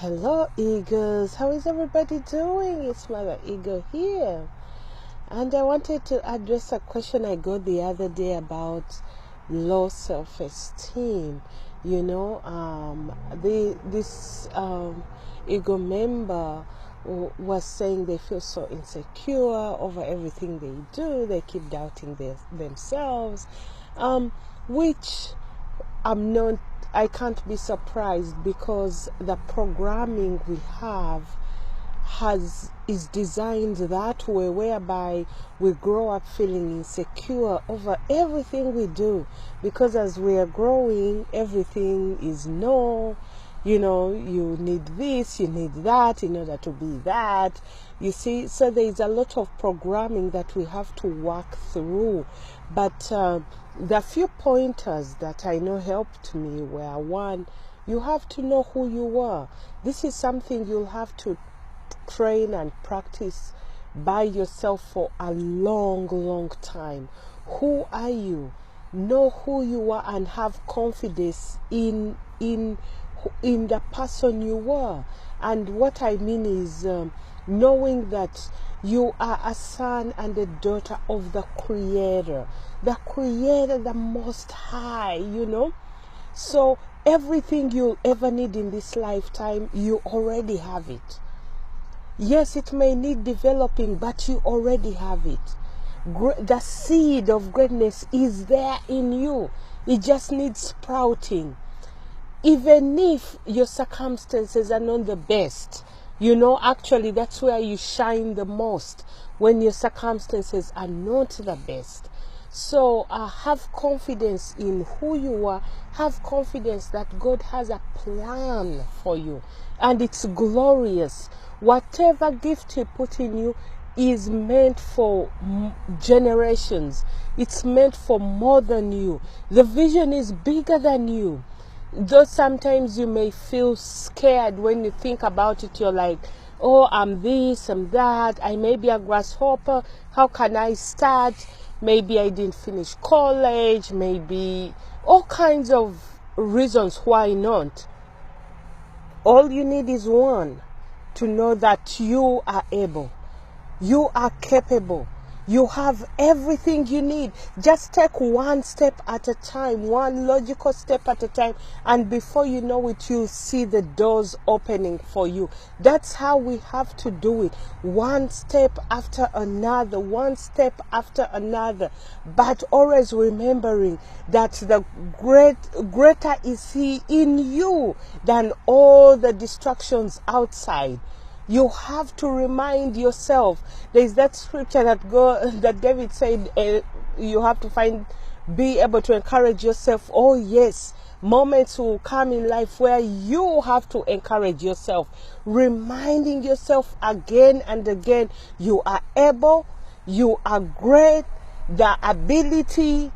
Hello Eagles, how is everybody doing? It's Mother Eagle here, and I wanted to address a question I got the other day about low self-esteem. This Eagle member was saying they feel so insecure over everything they do. They keep doubting themselves, which I can't be surprised, because the programming we have is designed that way, whereby we grow up feeling insecure over everything we do, because as we are growing, everything is no. You need this, you need that in order to be that. You see, so there is a lot of programming that we have to work through. But the few pointers that I know helped me were: one, you have to know who you are. This is something you'll have to train and practice by yourself for a long time. Who are you? Know who you are and have confidence in the person you are. And what I mean is knowing that you are a son and a daughter of the Creator, the Most High, So everything you'll ever need in this lifetime, you already have it. Yes, it may need developing, but you already have it. The seed of greatness is there in you. It just needs sprouting. Even if your circumstances are not the best, actually that's where you shine the most, when your circumstances are not the best. So have confidence in who you are. Have confidence that God has a plan for you, and it's glorious. Whatever gift He put in you is meant for generations. It's meant for more than you. The vision is bigger than you. Though sometimes you may feel scared when you think about it, you're like, oh, I'm this, I'm that, I may be a grasshopper, how can I start? Maybe I didn't finish college, maybe all kinds of reasons why not. All you need is one: to know that you are able, you are capable, you have everything you need. Just take one step at a time, one logical step at a time, and before you know it, you'll see the doors opening for you. That's how we have to do it. One step after another, one step after another. But always remembering that the greater is He in you than all the distractions outside. You have to remind yourself. There is that scripture that David said, you have to be able to encourage yourself. Oh yes, moments will come in life where you have to encourage yourself, reminding yourself again and again, you are able, you are great, the ability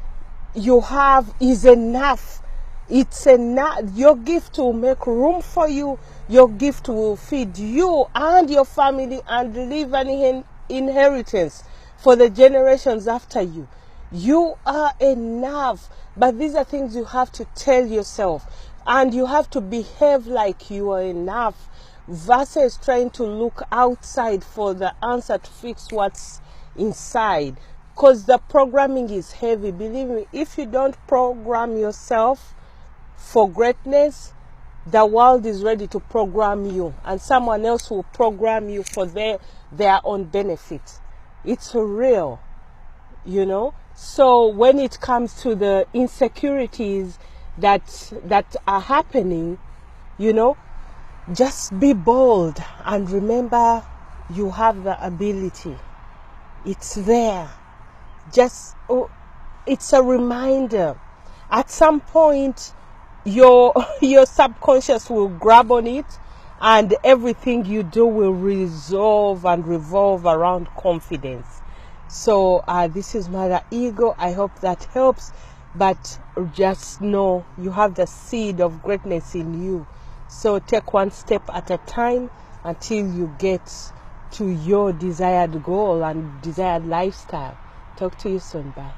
you have is enough. It's enough. Your gift will make room for you. Your gift will feed you and your family and leave an inheritance for the generations after you. You are enough. But these are things you have to tell yourself, and you have to behave like you are enough, versus trying to look outside for the answer to fix what's inside. Because the programming is heavy. Believe me, if you don't program yourself for greatness, the world is ready to program you, and someone else will program you for their own benefit. It's real, So when it comes to the insecurities that are happening, just be bold and remember you have the ability. It's there. It's a reminder. At some point, your subconscious will grab on it, and everything you do will resolve and revolve around confidence. So this is Mother Eagle. I hope that helps, but just know you have the seed of greatness in you. So take one step at a time until you get to your desired goal and desired lifestyle. Talk to you soon. Bye.